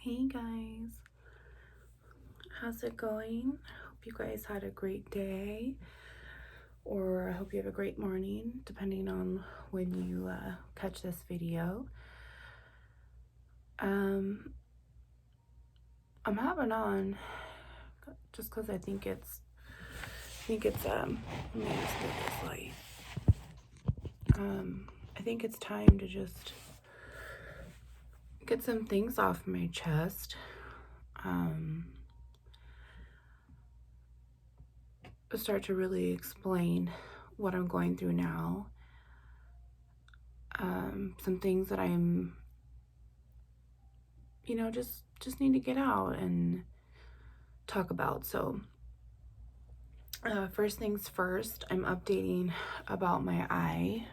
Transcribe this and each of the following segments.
Hey guys, how's it going? I hope you guys had a great day, or I hope you have a great morning, depending on when you catch this video. I'm hopping on just because I think it's let me just get this light. I think it's time to just get some things off my chest. Start to really explain what I'm going through now. Some things that I'm, just need to get out and talk about. So, first things first, I'm updating about my eye.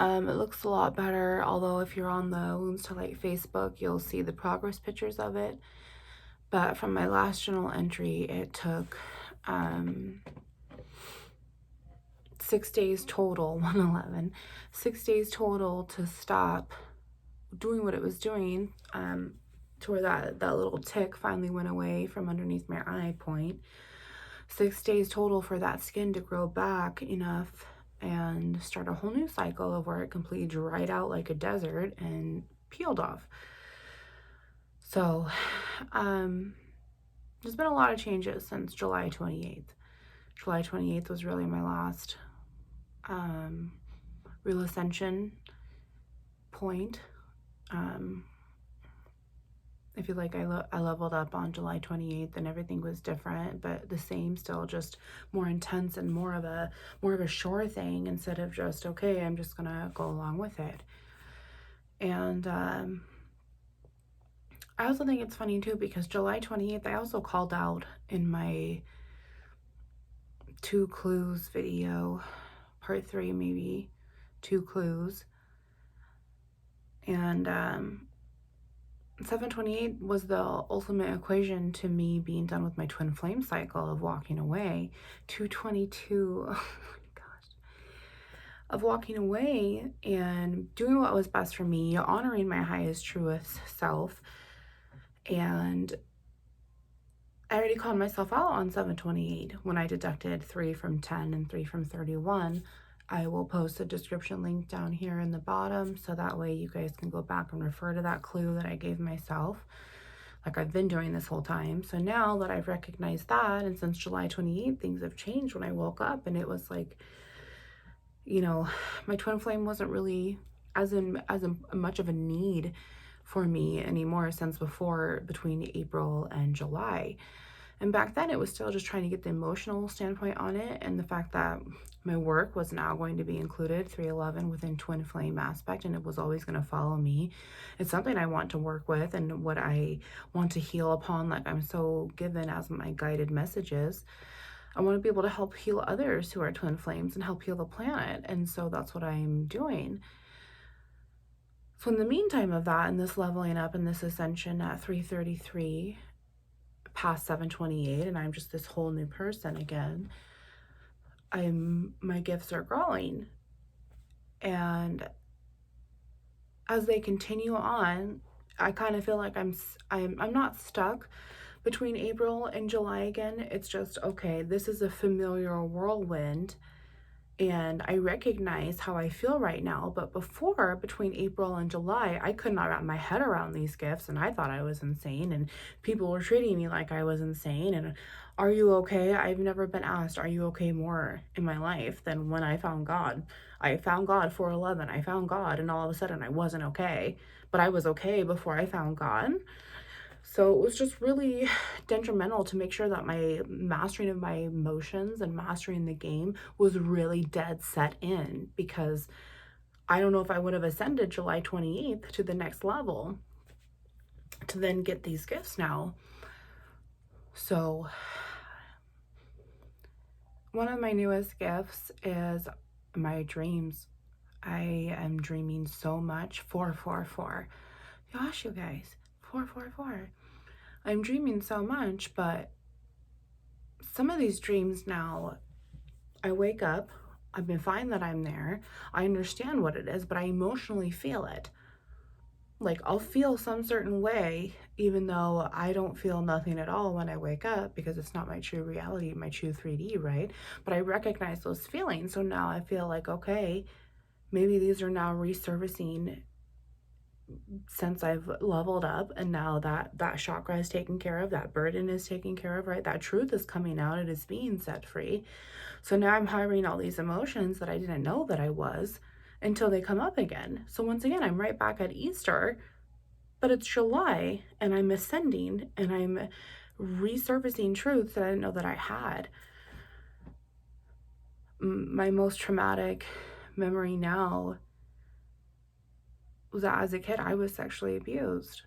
It looks a lot better, although if you're on the Wounds to Light Facebook, you'll see the progress pictures of it. But from my last journal entry, it took 6 days total, 111, 6 days total to stop doing what it was doing, to where that little tick finally went away from underneath my eye point. 6 days total for that skin to grow back enough and start a whole new cycle of where it completely dried out like a desert and peeled off. So, there's been a lot of changes since July 28th. July 28th was really my last real ascension point. I feel like I leveled up on July 28th and everything was different, but the same, still just more intense and more of a sure thing instead of just, okay, I'm just gonna go along with it. And I also think it's funny too, because July 28th, I also called out in my 2 clues video, part 3 maybe, 2 clues. And 728 was the ultimate equation to me being done with my twin flame cycle of walking away. 222, oh my gosh, of walking away and doing what was best for me, honoring my highest, truest self. And I already called myself out on 728 when I deducted 3 from 10 and 3 from 31. I will post a description link down here in the bottom, so that way you guys can go back and refer to that clue that I gave myself, like I've been doing this whole time. So now that I've recognized that, and since July 28th, things have changed when I woke up, and it was like, my twin flame wasn't really as much of a need for me anymore since before, between April and July. And back then it was still just trying to get the emotional standpoint on it, and the fact that my work was now going to be included, 311, within twin flame aspect, and it was always going to follow me. It's something I want to work with and what I want to heal upon, like I'm so given as my guided messages. I want to be able to help heal others who are twin flames and help heal the planet, and so that's what I'm doing. So in the meantime of that, and this leveling up and this ascension at 333 past 728, and I'm just this whole new person again, my gifts are growing. And as they continue on, I kind of feel like I'm not stuck between April and July again. It's just, okay, this is a familiar whirlwind, and I recognize how I feel right now. But before, between April and July, I could not wrap my head around these gifts, and I thought I was insane, and people were treating me like I was insane. And are you okay? I've never been asked, are you okay, more in my life than when I found God. I found God 411. I found God, and all of a sudden I wasn't okay, but I was okay before I found God. So it was just really detrimental to make sure that my mastering of my emotions and mastering the game was really dead set in, because I don't know if I would have ascended July 28th to the next level to then get these gifts now. So one of my newest gifts is my dreams. I am dreaming so much. 444. Gosh, you guys, 444. I'm dreaming so much, but some of these dreams now, I wake up, I've been fine that I'm there, I understand what it is, but I emotionally feel it. Like, I'll feel some certain way, even though I don't feel nothing at all when I wake up, because it's not my true reality, my true 3D, right? But I recognize those feelings. So now I feel like, okay, maybe these are now resurfacing since I've leveled up, and now that chakra is taken care of, that burden is taken care of, right? That truth is coming out, it is being set free. So now I'm harboring all these emotions that I didn't know that I was until they come up again. So once again, I'm right back at Easter, but it's July and I'm ascending and I'm resurfacing truths that I didn't know that I had. My most traumatic memory now was that as a kid, I was sexually abused.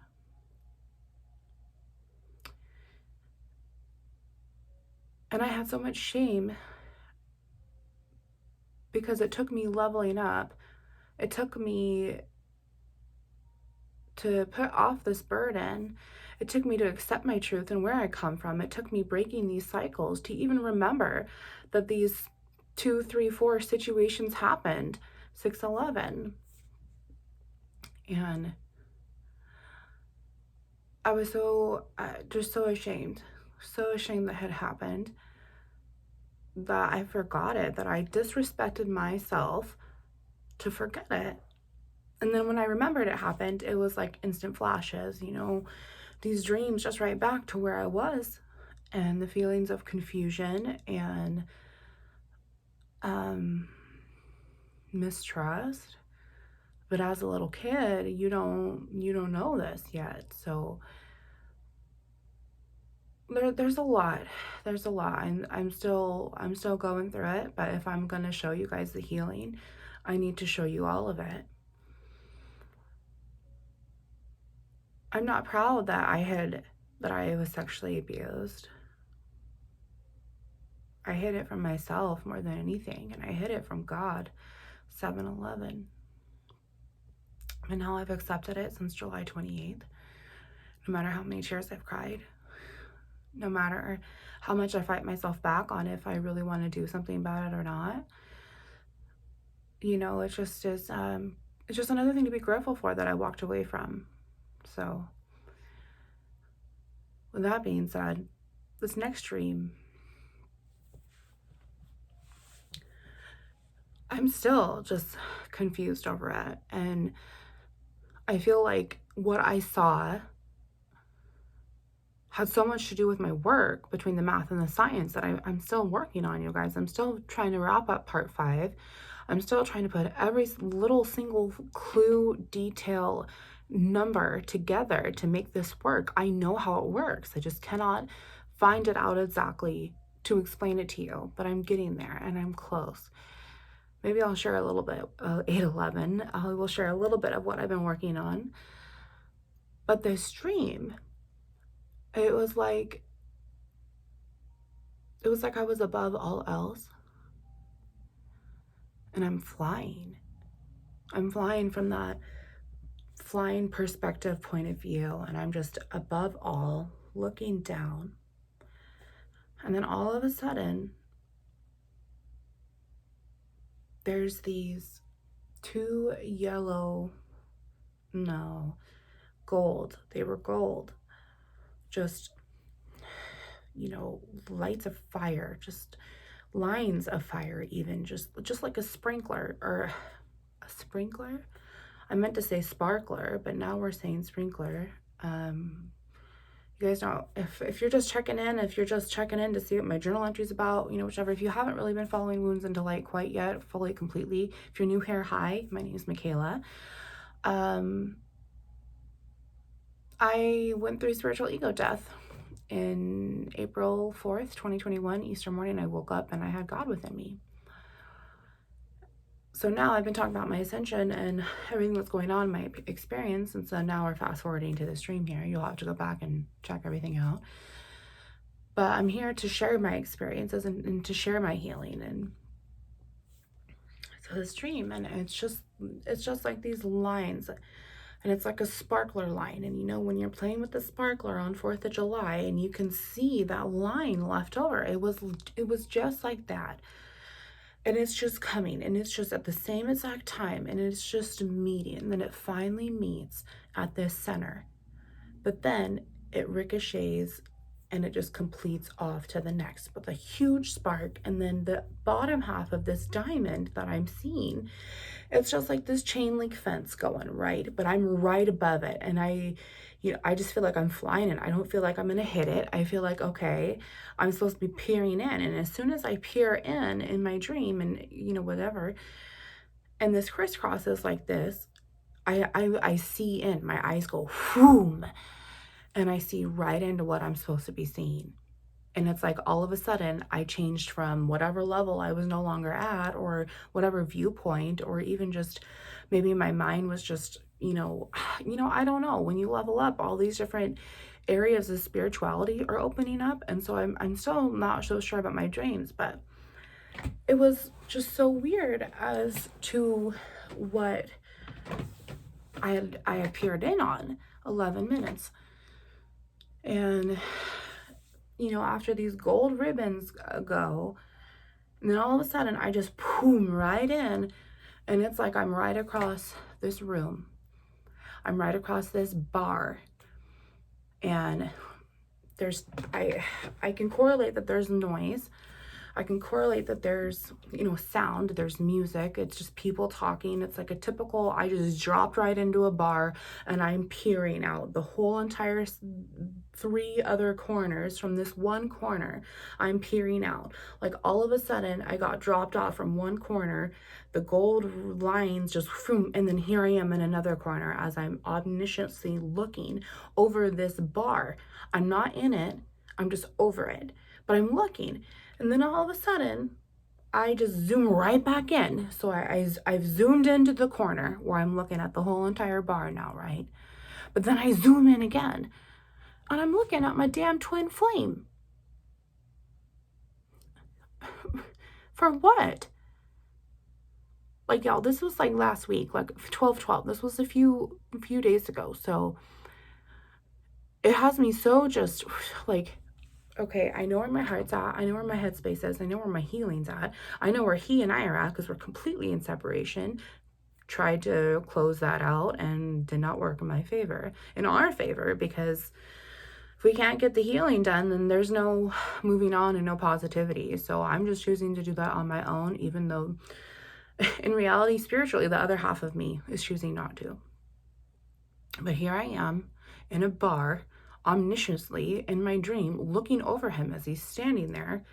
And I had so much shame because it took me leveling up. It took me to put off this burden. It took me to accept my truth and where I come from. It took me breaking these cycles to even remember that these 2, 3, 4 situations happened, 6/11. And I was just so ashamed that had happened, that I forgot it, that I disrespected myself to forget it. And then when I remembered it happened, it was like instant flashes, these dreams just right back to where I was, and the feelings of confusion and mistrust. But as a little kid, you don't know this yet. So there's a lot. There's a lot. I'm still going through it, but if I'm going to show you guys the healing, I need to show you all of it. I'm not proud that I was sexually abused. I hid it from myself more than anything, and I hid it from God. 7/11. And now I've accepted it since July 28th. No matter how many tears I've cried, no matter how much I fight myself back on if I really want to do something about it or not. It just is, it's just another thing to be grateful for that I walked away from. So with that being said, this next dream, I'm still just confused over it. And I feel like what I saw had so much to do with my work, between the math and the science, that I'm still working on, you guys. I'm still trying to wrap up part 5. I'm still trying to put every little single clue, detail, number together to make this work. I know how it works. I just cannot find it out exactly to explain it to you, but I'm getting there and I'm close. Maybe I'll share a little bit, 8/11. I will share a little bit of what I've been working on. But this dream, it was like I was above all else. And I'm flying. I'm flying from that flying perspective point of view. And I'm just above all, looking down. And then all of a sudden, there's these 2 gold. They were gold. Just, lights of fire, just lines of fire, even just like a sprinkler, or a sprinkler. I meant to say sparkler, but now we're saying sprinkler. You guys know, if you're just checking in, to see what my journal entry is about, whichever, if you haven't really been following Wounds into Light quite yet, fully, completely, if you're new here, hi, my name is Michaela. I went through spiritual ego death in April 4th, 2021, Easter morning. I woke up and I had God within me. So now I've been talking about my ascension and everything that's going on in my experience. And so now we're fast forwarding to the stream here. You'll have to go back and check everything out. But I'm here to share my experiences and to share my healing. And so this dream, and it's just like these lines, and it's like a sparkler line. And when you're playing with the sparkler on 4th of July and you can see that line left over, it was just like that. And it's just coming, and it's just at the same exact time, and it's just meeting. And then it finally meets at this center. But then it ricochets and it just completes off to the next with a huge spark. And then the bottom half of this diamond that I'm seeing, it's just like this chain link fence going, right? But I'm right above it. And I just feel like I'm flying and I don't feel like I'm going to hit it. I feel like, okay, I'm supposed to be peering in. And as soon as I peer in my dream and, whatever, and this crisscrosses like this, I see in, my eyes go, whoom, and I see right into what I'm supposed to be seeing. And it's like all of a sudden I changed from whatever level I was no longer at, or whatever viewpoint, or even just maybe my mind was just, I don't know. When you level up, all these different areas of spirituality are opening up. And so I'm still not so sure about my dreams, but it was just so weird as to what I appeared in on 11 minutes. And, after these gold ribbons go, and then all of a sudden I just boom right in, and it's like I'm right across this room. I'm right across this bar. And I can correlate that there's noise. I can correlate that there's, sound, there's music. It's just people talking. It's like a typical, I just dropped right into a bar and I'm peering out the whole entire 3 other corners from this one corner. I'm peering out. Like all of a sudden I got dropped off from one corner, the gold lines just, and then here I am in another corner as I'm omnisciently looking over this bar. I'm not in it. I'm just over it, but I'm looking. And then all of a sudden, I just zoom right back in. So I've zoomed into the corner where I'm looking at the whole entire bar now, right? But then I zoom in again, and I'm looking at my damn twin flame. For what? Like, y'all, this was like last week, like 12/12. This was a few days ago. So it has me so just like, okay, I know where my heart's at. I know where my headspace is. I know where my healing's at. I know where he and I are at because we're completely in separation. Tried to close that out and did not work in our favor, because if we can't get the healing done, then there's no moving on and no positivity. So I'm just choosing to do that on my own, even though in reality, spiritually, the other half of me is choosing not to. But here I am in a bar, omnisciently in my dream, looking over him as he's standing there.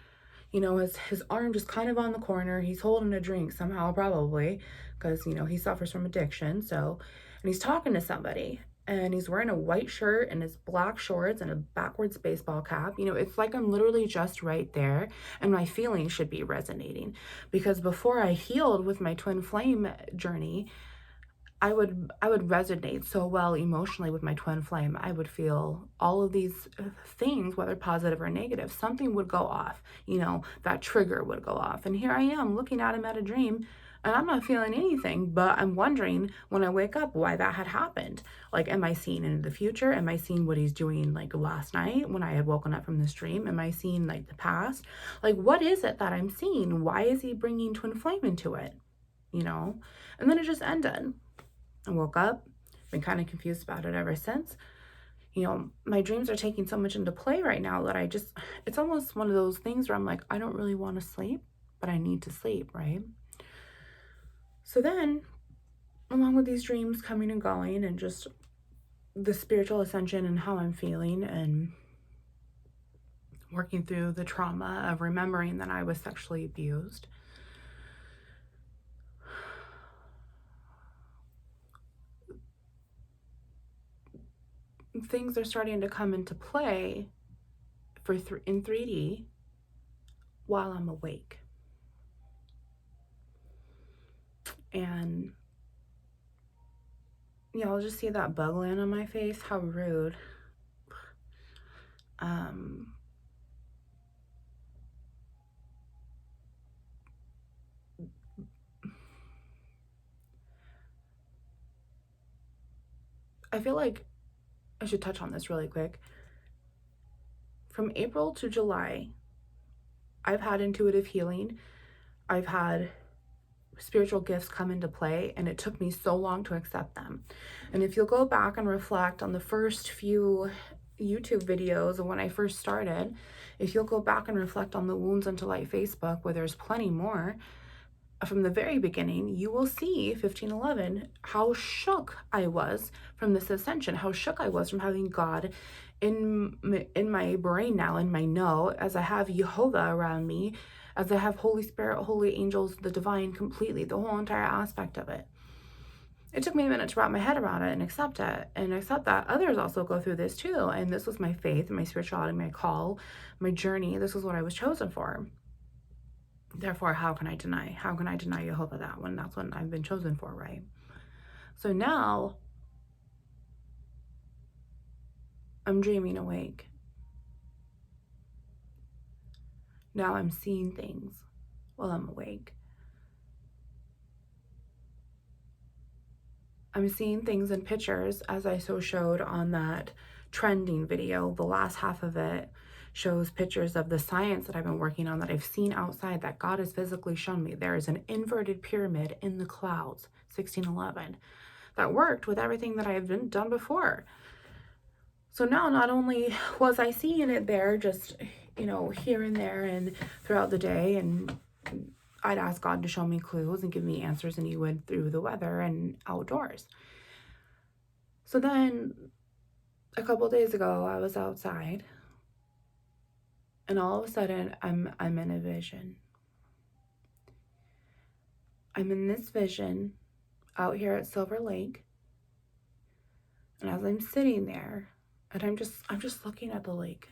His arm just kind of on the corner. He's holding a drink somehow, probably, because, he suffers from addiction. So, and he's talking to somebody, and he's wearing a white shirt and his black shorts and a backwards baseball cap. It's like I'm literally just right there, and my feelings should be resonating, because before I healed with my twin flame journey, I would resonate so well emotionally with my twin flame. I would feel all of these things, whether positive or negative. Something would go off, that trigger would go off. And here I am looking at him at a dream, and I'm not feeling anything, but I'm wondering when I wake up why that had happened. Like, am I seeing into the future? Am I seeing what he's doing like last night when I had woken up from this dream? Am I seeing like the past? Like, what is it that I'm seeing? Why is he bringing twin flame into it? And then it just ended. I woke up, been kind of confused about it ever since. My dreams are taking so much into play right now that it's almost one of those things where I'm like, I don't really want to sleep, but I need to sleep, right? So then, along with these dreams coming and going, and just the spiritual ascension and how I'm feeling, and working through the trauma of remembering that I was sexually abused, things are starting to come into play in 3D while I'm awake. And I'll just see that bug land on my face. How rude. I feel like I should touch on this really quick. From April to July, I've had intuitive healing. I've had spiritual gifts come into play, and it took me so long to accept them. And if you'll go back and reflect on the first few YouTube videos of when I first started, if you'll go back and reflect on the Wounds Into Light Facebook, where there's plenty more, from the very beginning, you will see 1511, how shook I was from this ascension, how shook I was from having God in my brain now, in my know, as I have Jehovah around me, as I have Holy Spirit, holy angels, the divine completely, the whole entire aspect of it. It took me a minute to wrap my head around it and accept that others also go through this too. And this was my faith, my spirituality, my call, my journey. This was what I was chosen for. Therefore, how can I deny Jehovah that when that's what I've been chosen for, right? So now I'm dreaming awake. Now I'm seeing things while I'm awake. I'm seeing things in pictures, as I so showed on that trending video. The last half of it shows pictures of the science that I've been working on, that I've seen outside, that God has physically shown me. There is an inverted pyramid in the clouds, 1611, that worked with everything that I have done before. So now not only was I seeing it there, just, here and there and throughout the day, and I'd ask God to show me clues and give me answers, and he would through the weather and outdoors. So then a couple of days ago, I was outside, and all of a sudden I'm in a vision. I'm in this vision out here at Silver Lake, and as I'm sitting there, and I'm just looking at the lake,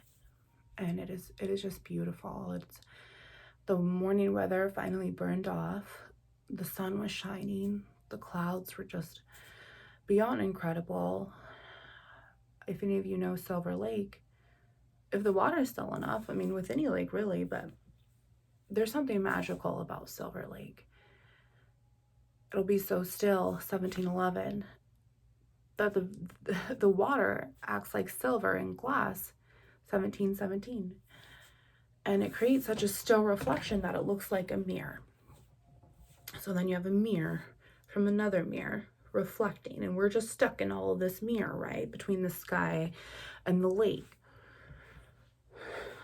and it is just beautiful. It's the morning weather finally burned off. The sun was shining. The clouds were just beyond incredible. If any of you know Silver Lake, if the water is still enough, I mean, with any lake really, but there's something magical about Silver Lake. It'll be so still, 1711, that the water acts like silver in glass, 1717. And it creates such a still reflection that it looks like a mirror. So then you have a mirror from another mirror reflecting, and we're just stuck in all of this mirror, right, between the sky and the lake.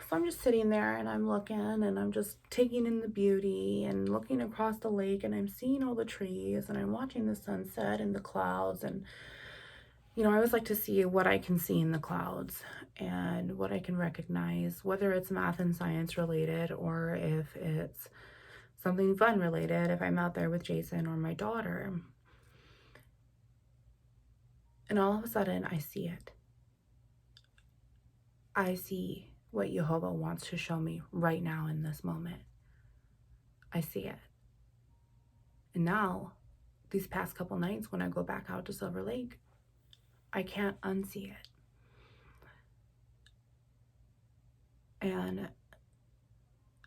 So I'm just sitting there, and I'm looking, and I'm just taking in the beauty and looking across the lake, and I'm seeing all the trees, and I'm watching the sunset and the clouds. And I always like to see what I can see in the clouds and what I can recognize, whether it's math and science related or if it's something fun related, if I'm out there with Jason or my daughter. And all of a sudden, I see it. I see what Jehovah wants to show me right now in this moment. I see it. And now, these past couple nights when I go back out to Silver Lake, I can't unsee it. And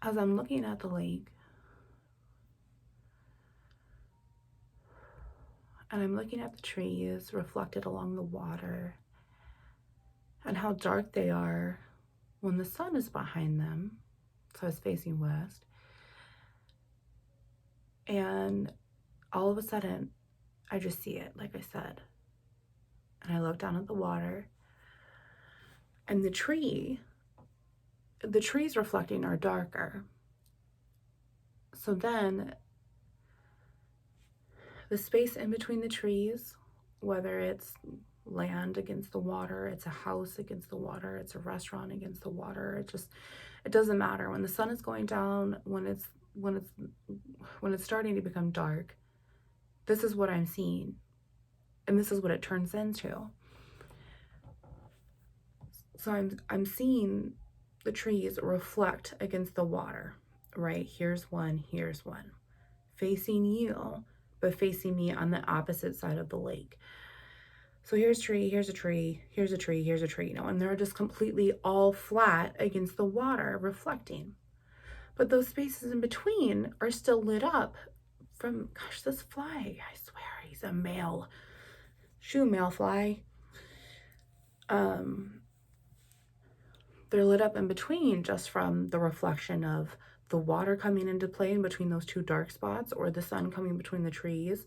as I'm looking at the lake, and I'm looking at the trees reflected along the water, and how dark they are when the sun is behind them, so it's facing west. And all of a sudden, I just see it, like I said. And I look down at the water, and the trees reflecting are darker. So then the space in between the trees, whether it's land against the water, it's a house against the water, it's a restaurant against the water, it doesn't matter. When the sun is going down, when it's starting to become dark, this is what I'm seeing, and this is what it turns into. So I'm seeing the trees reflect against the water, right? Here's one, facing you, but facing me on the opposite side of the lake. So here's a tree, here's a tree, here's a tree, here's a tree, and they're just completely all flat against the water, reflecting. But those spaces in between are still lit up from, gosh, this fly, I swear, he's a male fly. They're lit up in between just from the reflection of the water coming into play in between those two dark spots, or the sun coming between the trees,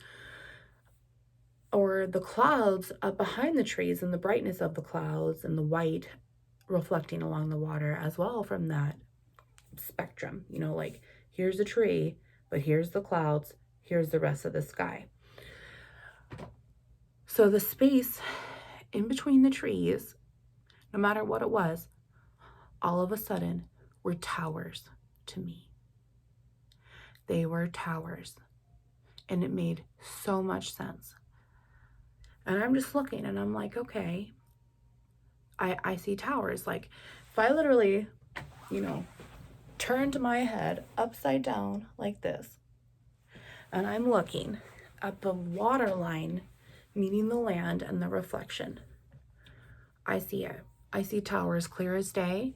or the clouds up behind the trees and the brightness of the clouds and the white reflecting along the water as well from that spectrum. You know, like here's a tree, but here's the clouds, here's the rest of the sky. So the space in between the trees, no matter what it was, all of a sudden were towers to me. They were towers. And it made so much sense. And I'm just looking and I'm like, okay, I see towers. Like if I literally, you know, turned my head upside down like this, and I'm looking at the water line meeting the land and the reflection, I see it. I see towers clear as day.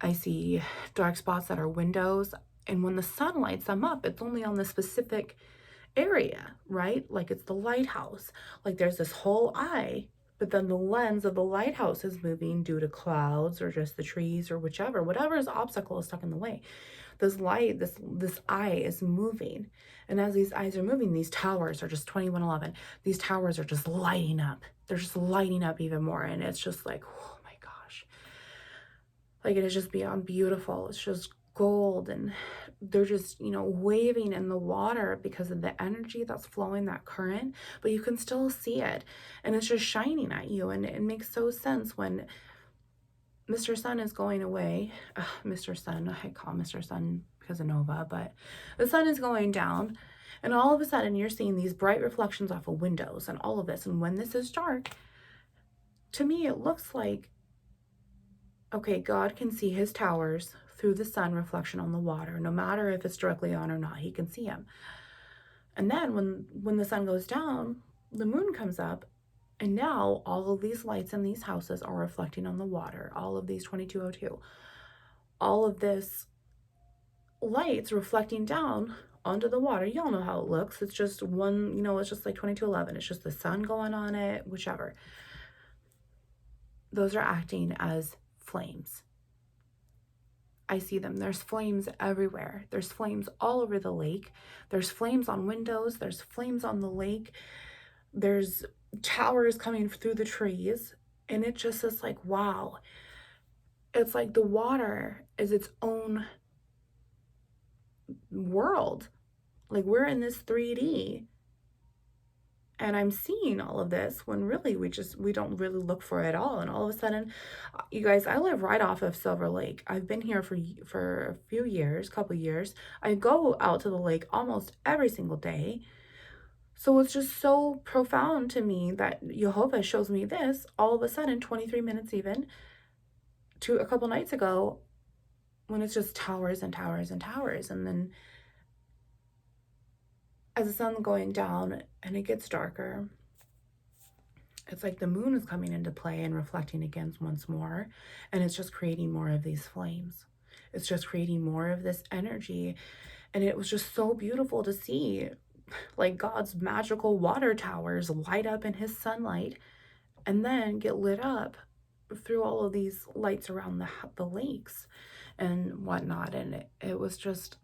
I see dark spots that are windows. And when the sun lights them up, it's only on the specific area, right? Like it's the lighthouse. Like there's this whole eye, but then the lens of the lighthouse is moving due to clouds or just the trees or whatever's obstacle is stuck in the way. This light, this eye is moving. And as these eyes are moving, these towers are just 2111. These towers are just lighting up. They're just lighting up even more. And it's just like, oh my gosh. Like it is just beyond beautiful. It's just gold, and they're just, you know, waving in the water because of the energy that's flowing, that current, but you can still see it, and it's just shining at you. And it makes so sense when Mr. Sun is going away. Mr. Sun, I call Mr. Sun because of Nova, but the sun is going down, and all of a sudden you're seeing these bright reflections off of windows and all of this. And when this is dark, to me it looks like, okay, God can see his towers through the sun reflection on the water, no matter if it's directly on or not, he can see him. And then when the sun goes down, the moon comes up, and now all of these lights in these houses are reflecting on the water, all of these 2202. All of this lights reflecting down onto the water. Y'all know how it looks. It's just one, you know, it's just like 2211. It's just the sun going on it, whichever. Those are acting as flames. I see them. There's flames everywhere. There's flames all over the lake. There's flames on windows. There's flames on the lake. There's towers coming through the trees. And it just is like, wow. It's like the water is its own world. Like we're in this 3D. And I'm seeing all of this when really we don't really look for it at all. And all of a sudden, you guys, I live right off of Silver Lake. I've been here for a few years, couple years. I go out to the lake almost every single day. So it's just so profound to me that Jehovah shows me this all of a sudden, 23 minutes even, to a couple nights ago, when it's just towers and towers and towers. And then as the sun's going down and it gets darker, it's like the moon is coming into play and reflecting against once more. And it's just creating more of these flames. It's just creating more of this energy. And it was just so beautiful to see, like God's magical water towers light up in his sunlight and then get lit up through all of these lights around the lakes and whatnot. And it was just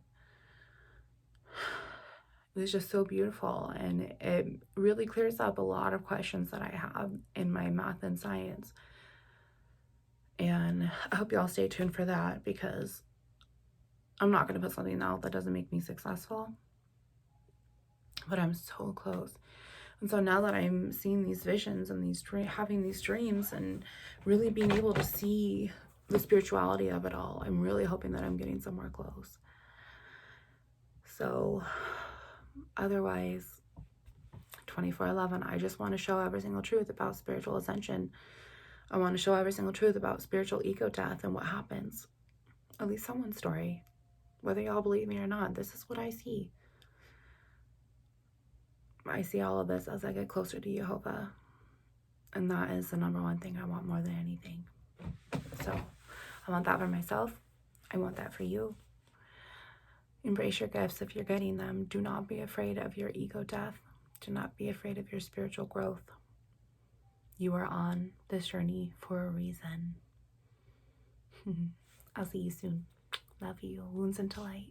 so beautiful, and it really clears up a lot of questions that I have in my math and science. And I hope y'all stay tuned for that, because I'm not going to put something out that doesn't make me successful, but I'm so close. And so now that I'm seeing these visions and having these dreams and really being able to see the spirituality of it all, I'm really hoping that I'm getting somewhere close. So otherwise, 24/11, I just want to show every single truth about spiritual ascension. I want to show every single truth about spiritual ego-death and what happens. At least someone's story. Whether y'all believe me or not, this is what I see. I see all of this as I get closer to Jehovah. And that is the number one thing I want more than anything. So I want that for myself. I want that for you. Embrace your gifts if you're getting them. Do not be afraid of your ego death. Do not be afraid of your spiritual growth. You are on this journey for a reason. I'll see you soon. Love you. Wounds into light.